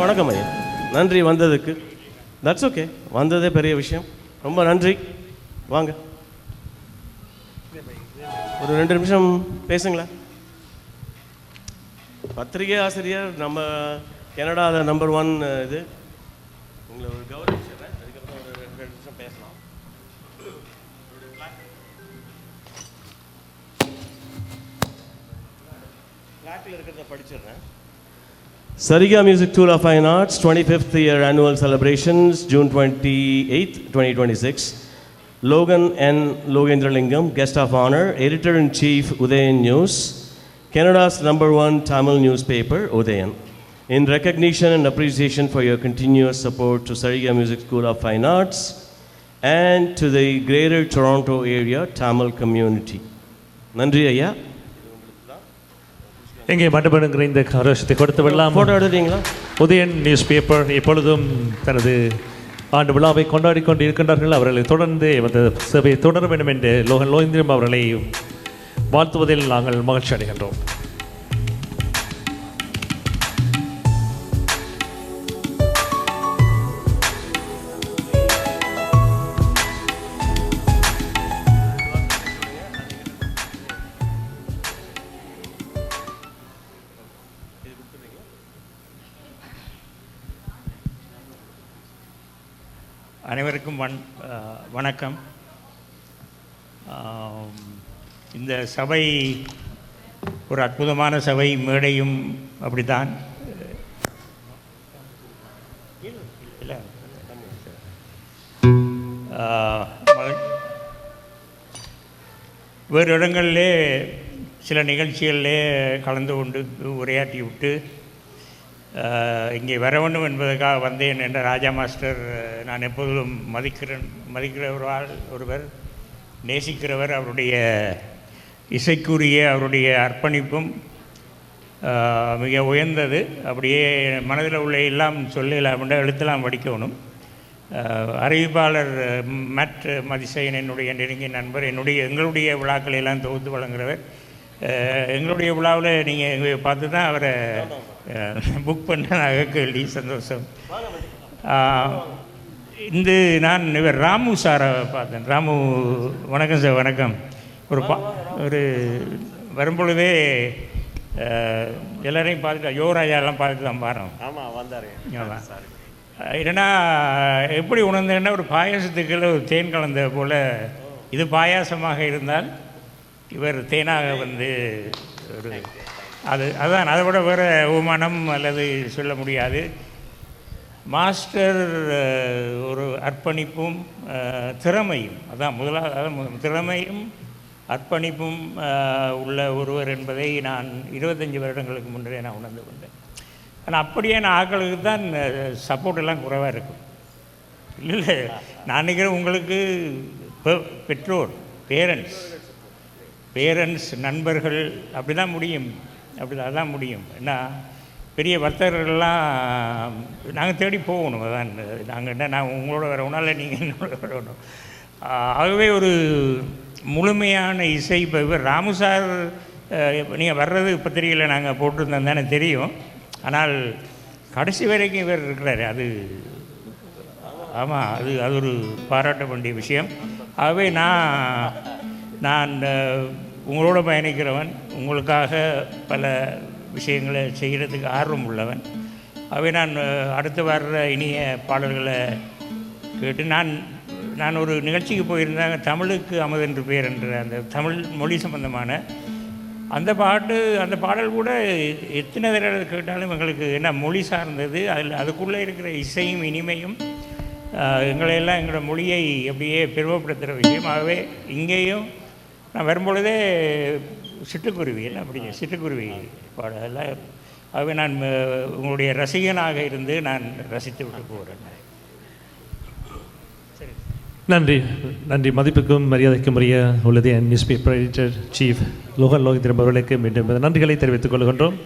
வணக்கம் ஐயா, நன்றி வந்ததுக்கு. தட்ஸ் ஓகே, வந்ததே பெரிய விஷயம். ரொம்ப நன்றி. வாங்க, ஒரு 2 நிமிஷம் பேசுங்களேன். பத்திரிகை ஆசிரியர் நம்ம கனடாவில் நம்பர் 1 இது. உங்களை ஒரு கௌரவிச்சிடுறேன், அதுக்கப்புறம் ஒரு 2 நிமிஷம் பேசலாம். பிளாக்கில் இருக்கிறத படிச்சிடுறேன். Sariga Music Tour of Fine Arts 25th year annual celebrations June 28th 2026. Logan N. Logendralingam, guest of honor, editor-in-chief Udayan News, Canada's #1 Tamil newspaper Udayan. In recognition and appreciation for your continuous support to Sariga Music School of Fine Arts and to the greater Toronto area Tamil community. நன்றி ஐயா. எங்கே மண்டபங்கிற இந்த கரோஷத்தை கொடுத்து விடலாம். Photo எடுத்தீங்களா? Udayan news paper எப்பொழுதும் தனது ஆண்டு விழாவை கொண்டாடி கொண்டு இருக்கின்றார்கள். அவர்களை தொடர்ந்து இந்த சேவையை தொடர வேண்டும் என்று லோகன் லோகேந்திரம் அவர்களை வாழ்த்துவதில் நாங்கள் மகிழ்ச்சி அடைகின்றோம். அனைவருக்கும் வணக்கம். இந்த சபை ஒரு அற்புதமான சபை, மேடையும் அப்படித்தான். வேறு இடங்களிலே சில நிகழ்ச்சிகளிலே கலந்து கொண்டு உரையாற்றி விட்டு இங்கே வர வேண்டும் என்பதற்காக வந்தேன் என்ற ராஜா மாஸ்டர் நான் எப்போதும் ஒருவர், நேசிக்கிறவர். அவருடைய இசைக்குரிய அவருடைய அர்ப்பணிப்பும் மிக உயர்ந்தது. அப்படியே மனதில் உள்ள எல்லாம் சொல்லலாம், எழுத்தெல்லாம் படிக்கணும். அறிவிப்பாளர் மேட் மதிசையன் என்னுடைய நெருங்கிய நண்பர், எங்களுடைய விழாக்களை எல்லாம் தொகுத்து வழங்குகிறவர். எங்களுடைய விழாவில் நீங்கள் பார்த்து தான் அவரை புக் பண்ண கேள்வி சந்தோஷம். நான் இவர் ராமு சாரை பார்த்தேன். ராமு, வணக்கம் சார். வணக்கம். ஒரு வரும்பொழுதே எல்லோரையும் பார்த்துட்டு யோகராஜாலாம் பார்த்துட்டு தான் பாரோம். ஆமாம், வந்தார். என்னென்னா எப்படி உணர்ந்தேன்னா, ஒரு பாயாசத்துக்குள்ள ஒரு தேன் கலந்த போல் இது பாயாசமாக இருந்தால் இவர் தேனாக ஒரு அதான் அதை விட வேறு அவமானம் அல்லது சொல்ல முடியாது. மாஸ்டர் ஒரு அர்ப்பணிப்பும் திறமையும், அதான் முதலாவது திறமையும் அர்ப்பணிப்பும் உள்ள ஒருவர் என்பதை நான் 25 வருடங்களுக்கு முன்னரே நான் உணர்ந்து கொண்டேன். ஆனால் அப்படியே நான் ஆட்களுக்கு தான் சப்போர்ட் எல்லாம் குறைவாக இருக்கும். இல்லை, நான் நினைக்கிறேன் உங்களுக்கு பெற்றோர், பேரண்ட்ஸ், நண்பர்கள் அப்படி தான் முடியும். அதான் முடியும். ஏன்னா பெரிய வர்த்தகர்கள்லாம் நாங்கள் தேடி போகணும். அதான் நான் உங்களோட வரணும், இல்லை நீங்கள் என்னோட வரணும். ஆகவே ஒரு முழுமையான இசை. இப்போ இவர் ராமு சார் நீங்கள் வர்றது பத்திரிகையில் நாங்கள் போட்டிருந்தோம் தானே தெரியும். ஆனால் கடைசி வரைக்கும் இவர் இருக்கிறார். ஆமாம், அது ஒரு பாராட்ட வேண்டிய விஷயம். ஆகவே நான் உங்களோட பயணிக்கிறவன், உங்களுக்காக பல விஷயங்களை செய்கிறதுக்கு ஆர்வம் உள்ளவன். ஆகவே நான் அடுத்து வர்ற இனிய பாடல்களை கேட்டு நான் ஒரு நிகழ்ச்சிக்கு போயிருந்தாங்க, தமிழுக்கு அமுதென்று பேர் என்ற அந்த தமிழ் மொழி சம்பந்தமான அந்த பாடல் கூட எத்தனை தடவை கேட்டாலும் எங்களுக்கு என்ன மொழி சார்ந்தது. அதுக்குள்ளே இருக்கிற இசையும் இனிமையும் எங்களையெல்லாம் எங்களோட மொழியை அப்படியே பெருமைப்படுத்துகிற விஷயம். ஆகவே இங்கேயும் நான் வரும்பொழுதே சிட்டுக்குருவி எல்லாம் அப்படி சிட்டுக்குருவி பாடலாம். ஆகவே நான் உங்களுடைய ரசிகனாக இருந்து நான் ரசித்து விட்டு போகிறேன். சரி, நன்றி. மதிப்புக்கும் மரியாதைக்கும் உரிய உள்ளது news paper editor chief Logan Lokendiram அவர்களுக்கு மீண்டும் நன்றிகளை தெரிவித்துக் கொள்கின்றோம்.